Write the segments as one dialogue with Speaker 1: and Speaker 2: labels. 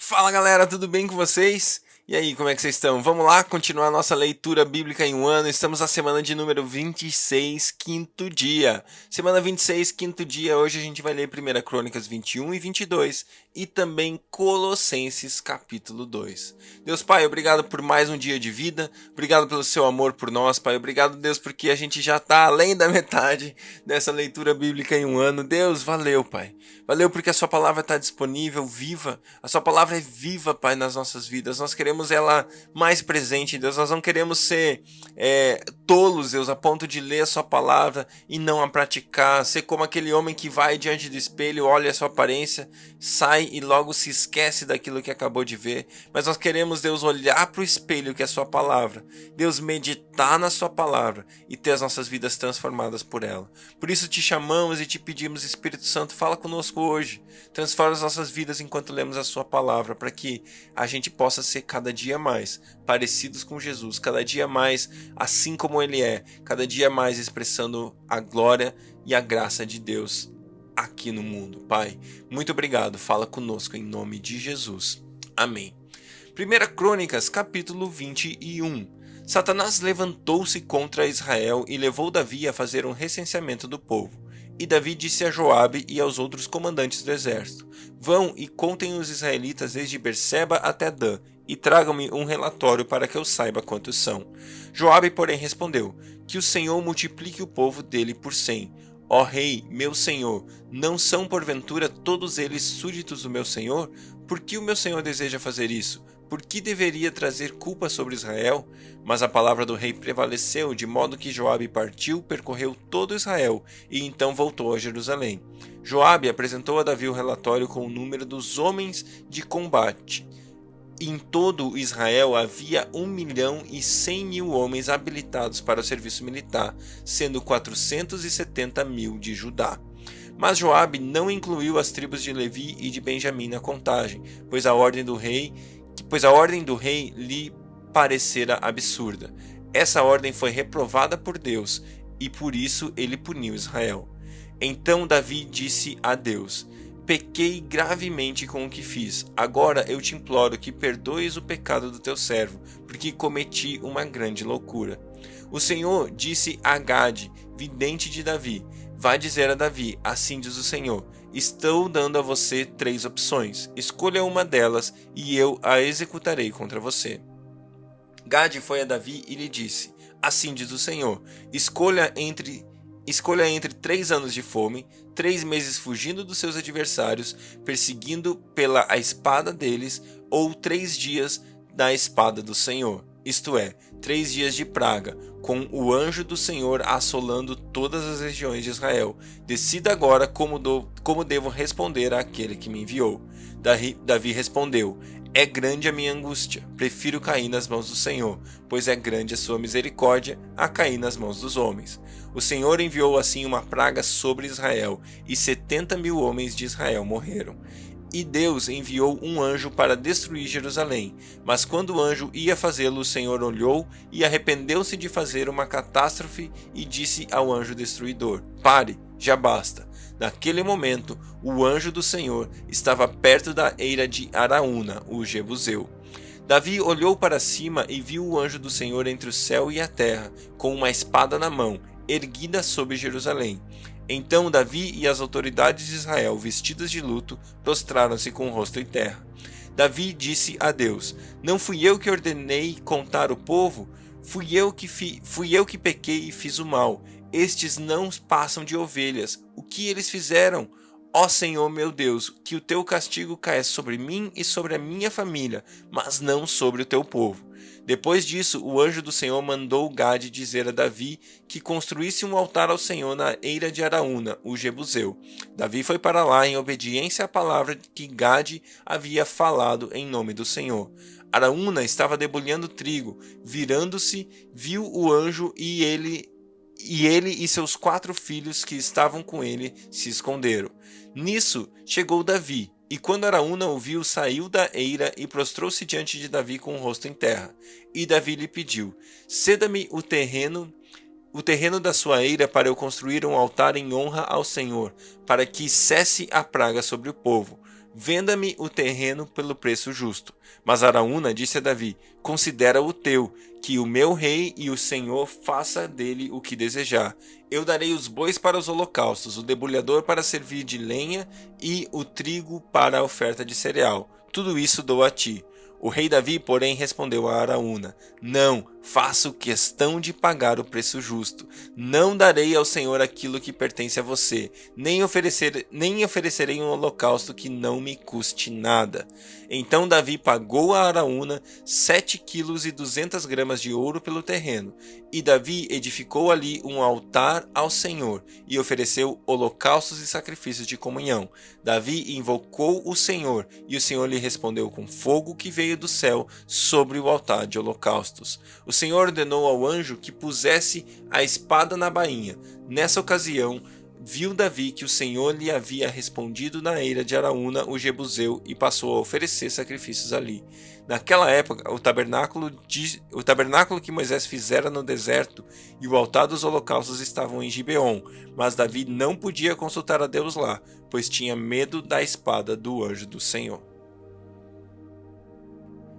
Speaker 1: Fala galera, tudo bem com vocês? E aí, como é que vocês estão? Vamos lá continuar nossa leitura bíblica em um ano. Estamos na semana de número 26, quinto dia. Semana 26, quinto dia. Hoje a gente vai ler 1 Crônicas 21 e 22 e também Colossenses capítulo 2. Deus Pai, obrigado por mais um dia de vida. Obrigado pelo seu amor por nós, Pai. Obrigado, Deus, porque a gente já está além da metade dessa leitura bíblica em um ano. Deus, valeu, Pai. Valeu porque a sua palavra está disponível, viva. A sua palavra é viva, Pai, nas nossas vidas. Nós queremos ela mais presente, Deus. Nós não queremos ser tolos, Deus, a ponto de ler a sua palavra e não a praticar. Ser como aquele homem que vai diante do espelho, olha a sua aparência, sai e logo se esquece daquilo que acabou de ver. Mas nós queremos, Deus, olhar para o espelho que é a sua palavra. Deus, meditar na sua palavra e ter as nossas vidas transformadas por ela. Por isso te chamamos e te pedimos, Espírito Santo, fala conosco hoje. Transforma as nossas vidas enquanto lemos a sua palavra, para que a gente possa ser cada dia mais parecidos com Jesus, cada dia mais assim como ele é, cada dia mais expressando a glória e a graça de Deus aqui no mundo. Pai, muito obrigado, fala conosco em nome de Jesus. Amém. 1 Crônicas, capítulo 21. Satanás levantou-se contra Israel e levou Davi a fazer um recenseamento do povo. E Davi disse a Joabe e aos outros comandantes do exército: Vão e contem os israelitas desde Berseba até Dan, e tragam-me um relatório para que eu saiba quantos são. Joabe, porém, respondeu: Que o Senhor multiplique o povo dele por 100. Ó rei, meu senhor, não são porventura todos eles súditos do meu senhor? Por que o meu senhor deseja fazer isso? Por que deveria trazer culpa sobre Israel? Mas a palavra do rei prevaleceu, de modo que Joabe partiu, percorreu todo Israel, e então voltou a Jerusalém. Joabe apresentou a Davi o relatório com o número dos homens de combate. Em todo Israel havia 1.100.000 homens habilitados para o serviço militar, sendo 470.000 de Judá. Mas Joabe não incluiu as tribos de Levi e de Benjamim na contagem, pois a ordem do rei lhe parecera absurda. Essa ordem foi reprovada por Deus, e por isso ele puniu Israel. Então Davi disse a Deus: Pequei gravemente com o que fiz. Agora eu te imploro que perdoes o pecado do teu servo, porque cometi uma grande loucura. O Senhor disse a Gade, vidente de Davi: Vá dizer a Davi, assim diz o Senhor: Estou dando a você 3 opções. Escolha uma delas e eu a executarei contra você. Gade foi a Davi e lhe disse: Assim diz o Senhor: Escolha entre 3 anos de fome, 3 meses fugindo dos seus adversários, perseguindo pela a espada deles, ou 3 dias da espada do Senhor. Isto é, 3 dias de praga, com o anjo do Senhor assolando todas as regiões de Israel. Decida agora como devo responder àquele que me enviou. Davi respondeu: É grande a minha angústia, prefiro cair nas mãos do Senhor, pois é grande a sua misericórdia a cair nas mãos dos homens. O Senhor enviou assim uma praga sobre Israel, e 70.000 homens de Israel morreram. E Deus enviou um anjo para destruir Jerusalém. Mas quando o anjo ia fazê-lo, o Senhor olhou e arrependeu-se de fazer uma catástrofe e disse ao anjo destruidor: Pare, já basta. Naquele momento, o anjo do Senhor estava perto da eira de Araúna, o Jebuseu. Davi olhou para cima e viu o anjo do Senhor entre o céu e a terra, com uma espada na mão, erguida sobre Jerusalém. Então Davi e as autoridades de Israel, vestidas de luto, prostraram-se com o rosto em terra. Davi disse a Deus: Não fui eu que ordenei contar o povo? Fui eu que pequei e fiz o mal. Estes não passam de ovelhas. O que eles fizeram? Ó Senhor meu Deus, que o teu castigo caia sobre mim e sobre a minha família, mas não sobre o teu povo. Depois disso, o anjo do Senhor mandou Gade dizer a Davi que construísse um altar ao Senhor na eira de Araúna, o Jebuseu. Davi foi para lá em obediência à palavra que Gade havia falado em nome do Senhor. Araúna estava debulhando trigo. Virando-se, viu o anjo e ele e seus 4 filhos que estavam com ele se esconderam. Nisso chegou Davi, e quando Araúna o viu, saiu da eira e prostrou-se diante de Davi com o rosto em terra. E Davi lhe pediu: Ceda-me o terreno da sua eira para eu construir um altar em honra ao Senhor, para que cesse a praga sobre o povo. venda-me o terreno pelo preço justo. Mas Araúna disse a Davi: considera o teu, que o meu rei e o Senhor faça dele o que desejar. Eu darei os bois para os holocaustos, o debulhador para servir de lenha e o trigo para a oferta de cereal. Tudo isso dou a ti. O rei Davi, porém, respondeu a Araúna: não, faço questão de pagar o preço justo. Não darei ao Senhor aquilo que pertence a você, nem oferecerei um holocausto que não me custe nada. Então Davi pagou a Araúna 7,2 kg de ouro pelo terreno. E Davi edificou ali um altar ao Senhor e ofereceu holocaustos e sacrifícios de comunhão. Davi invocou o Senhor, e o Senhor lhe respondeu com fogo que veio do céu sobre o altar de holocaustos. O Senhor ordenou ao anjo que pusesse a espada na bainha. Nessa ocasião, viu Davi que o Senhor lhe havia respondido na eira de Araúna, o Jebuseu, e passou a oferecer sacrifícios ali. Naquela época, o tabernáculo que Moisés fizera no deserto e o altar dos holocaustos estavam em Gibeon, mas Davi não podia consultar a Deus lá, pois tinha medo da espada do anjo do Senhor.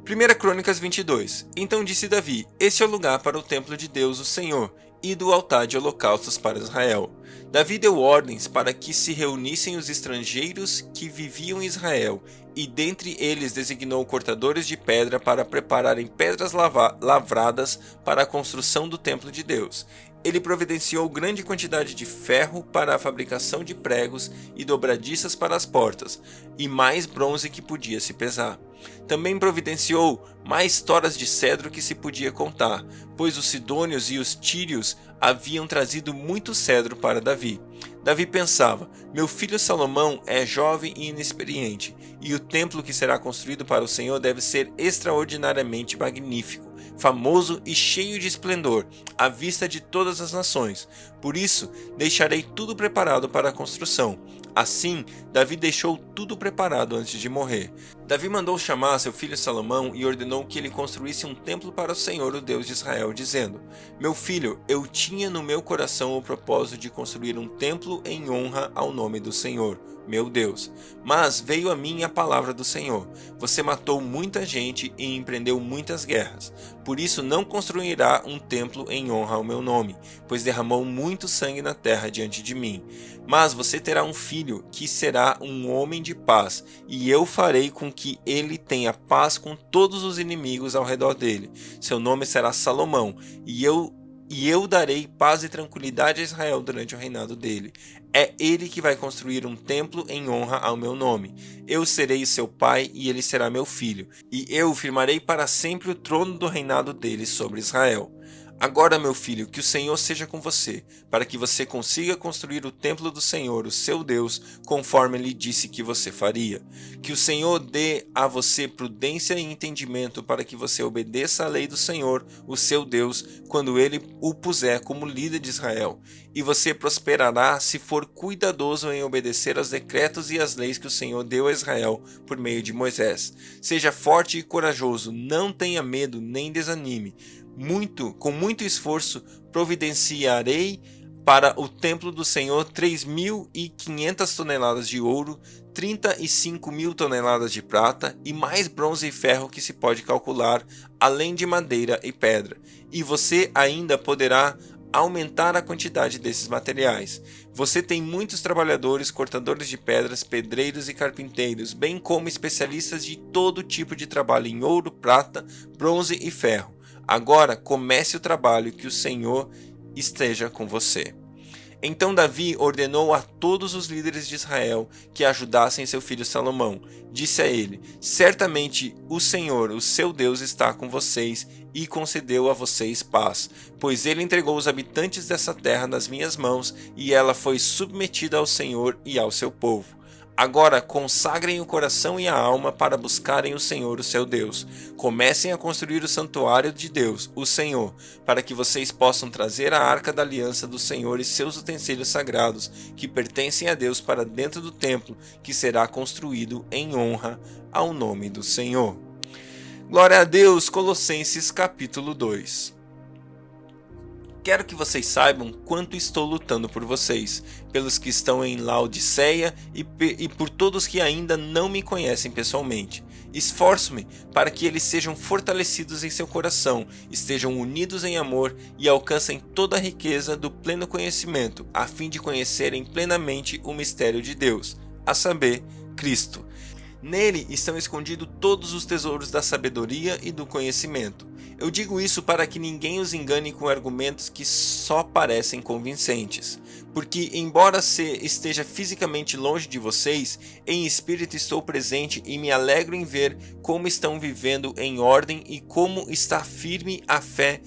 Speaker 1: 1 Crônicas 22. Então disse Davi: este é o lugar para o templo de Deus, o Senhor, e do altar de holocaustos para Israel. Davi deu ordens para que se reunissem os estrangeiros que viviam em Israel, e dentre eles designou cortadores de pedra para prepararem pedras lavradas para a construção do templo de Deus. Ele providenciou grande quantidade de ferro para a fabricação de pregos e dobradiças para as portas, e mais bronze que podia se pesar. Também providenciou mais toras de cedro que se podia contar, pois os sidônios e os tírios haviam trazido muito cedro para Davi. Davi pensava: meu filho Salomão é jovem e inexperiente, e o templo que será construído para o Senhor deve ser extraordinariamente magnífico, famoso e cheio de esplendor, à vista de todas as nações. Por isso, deixarei tudo preparado para a construção. Assim, Davi deixou tudo preparado antes de morrer. Davi mandou chamar seu filho Salomão e ordenou que ele construísse um templo para o Senhor, o Deus de Israel, dizendo: meu filho, eu tinha no meu coração o propósito de construir um templo em honra ao nome do Senhor, meu Deus. Mas veio a mim a palavra do Senhor: você matou muita gente e empreendeu muitas guerras. Por isso não construirá um templo em honra ao meu nome, pois derramou muito sangue na terra diante de mim. Mas você terá um filho que será um homem de paz, e eu farei com que ele tenha paz com todos os inimigos ao redor dele. Seu nome será Salomão, e eu darei paz e tranquilidade a Israel durante o reinado dele. É ele que vai construir um templo em honra ao meu nome. Eu serei seu pai e ele será meu filho, e eu firmarei para sempre o trono do reinado dele sobre Israel. Agora, meu filho, que o Senhor seja com você, para que você consiga construir o templo do Senhor, o seu Deus, conforme ele disse que você faria. Que o Senhor dê a você prudência e entendimento para que você obedeça à lei do Senhor, o seu Deus, quando ele o puser como líder de Israel. E você prosperará se for cuidadoso em obedecer aos decretos e às leis que o Senhor deu a Israel por meio de Moisés. Seja forte e corajoso, não tenha medo nem desanime. Com muito esforço providenciarei para o templo do Senhor 3.500 toneladas de ouro, 35.000 toneladas de prata e mais bronze e ferro que se pode calcular, além de madeira e pedra. E você ainda poderá aumentar a quantidade desses materiais. Você tem muitos trabalhadores, cortadores de pedras, pedreiros e carpinteiros, bem como especialistas de todo tipo de trabalho em ouro, prata, bronze e ferro. Agora comece o trabalho, que o Senhor esteja com você. Então Davi ordenou a todos os líderes de Israel que ajudassem seu filho Salomão. Disse a ele: certamente o Senhor, o seu Deus, está com vocês e concedeu a vocês paz, pois ele entregou os habitantes dessa terra nas minhas mãos e ela foi submetida ao Senhor e ao seu povo. Agora consagrem o coração e a alma para buscarem o Senhor, o seu Deus. Comecem a construir o santuário de Deus, o Senhor, para que vocês possam trazer a arca da aliança do Senhor e seus utensílios sagrados, que pertencem a Deus, para dentro do templo, que será construído em honra ao nome do Senhor. Glória a Deus. Colossenses capítulo 2. Quero que vocês saibam quanto estou lutando por vocês, pelos que estão em Laodiceia e por todos que ainda não me conhecem pessoalmente. Esforço-me para que eles sejam fortalecidos em seu coração, estejam unidos em amor e alcancem toda a riqueza do pleno conhecimento, a fim de conhecerem plenamente o mistério de Deus, a saber, Cristo. Nele estão escondidos todos os tesouros da sabedoria e do conhecimento. Eu digo isso para que ninguém os engane com argumentos que só parecem convincentes. Porque, embora esteja fisicamente longe de vocês, em espírito estou presente e me alegro em ver como estão vivendo em ordem e como está firme a fé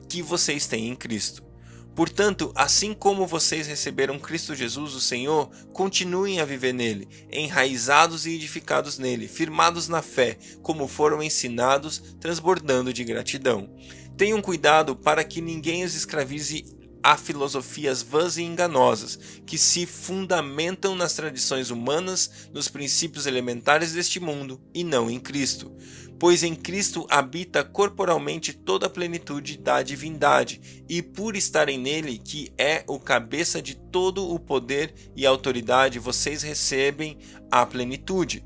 Speaker 1: que vocês têm em Cristo. Portanto, assim como vocês receberam Cristo Jesus, o Senhor, continuem a viver nele, enraizados e edificados nele, firmados na fé, como foram ensinados, transbordando de gratidão. Tenham cuidado para que ninguém os escravize a filosofias vãs e enganosas, que se fundamentam nas tradições humanas, nos princípios elementares deste mundo, e não em Cristo. Pois em Cristo habita corporalmente toda a plenitude da divindade, e por estarem nele, que é o cabeça de todo o poder e autoridade, vocês recebem a plenitude.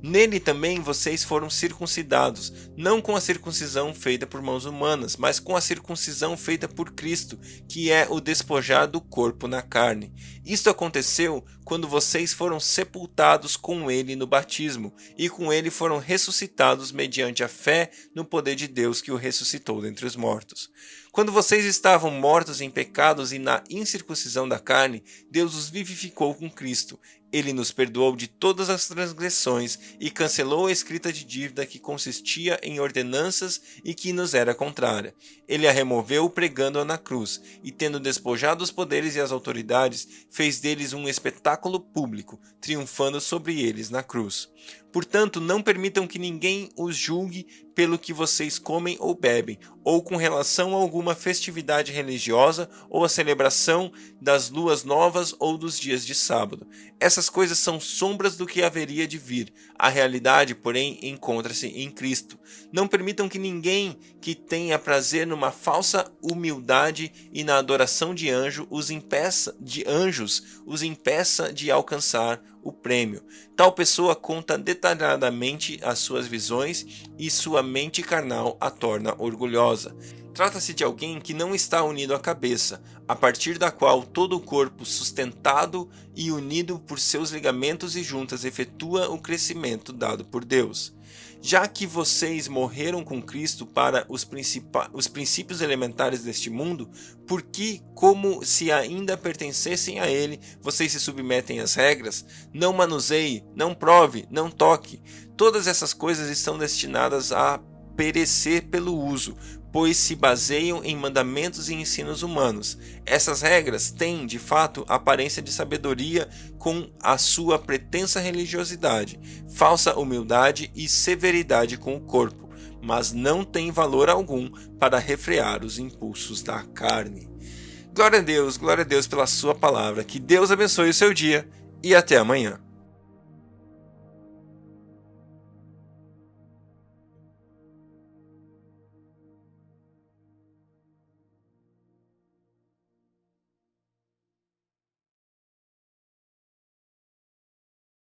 Speaker 1: Nele também vocês foram circuncidados, não com a circuncisão feita por mãos humanas, mas com a circuncisão feita por Cristo, que é o despojar do corpo na carne. Isto aconteceu quando vocês foram sepultados com ele no batismo, e com ele foram ressuscitados mediante a fé no poder de Deus que o ressuscitou dentre os mortos. Quando vocês estavam mortos em pecados e na incircuncisão da carne, Deus os vivificou com Cristo. Ele nos perdoou de todas as transgressões e cancelou a escrita de dívida que consistia em ordenanças e que nos era contrária. Ele a removeu pregando-a na cruz, e tendo despojado os poderes e as autoridades, fez deles um espetáculo público, triunfando sobre eles na cruz. Portanto, não permitam que ninguém os julgue pelo que vocês comem ou bebem, ou com relação a alguma festividade religiosa, ou a celebração das luas novas ou dos dias de sábado. Essas coisas são sombras do que haveria de vir. A realidade, porém, encontra-se em Cristo. Não permitam que ninguém que tenha prazer numa falsa humildade e na adoração de anjos os impeça de alcançar o prêmio. Tal pessoa conta detalhadamente as suas visões e sua mente carnal a torna orgulhosa. Trata-se de alguém que não está unido à cabeça, a partir da qual todo o corpo, sustentado e unido por seus ligamentos e juntas, efetua o crescimento dado por Deus. Já que vocês morreram com Cristo para os princípios elementares deste mundo, por que, como se ainda pertencessem a ele, vocês se submetem às regras? Não manuseie, não prove, não toque. Todas essas coisas estão destinadas a perecer pelo uso, pois se baseiam em mandamentos e ensinos humanos. Essas regras têm, de fato, aparência de sabedoria com a sua pretensa religiosidade, falsa humildade e severidade com o corpo, mas não têm valor algum para refrear os impulsos da carne. Glória a Deus pela sua palavra. Que Deus abençoe o seu dia e até amanhã.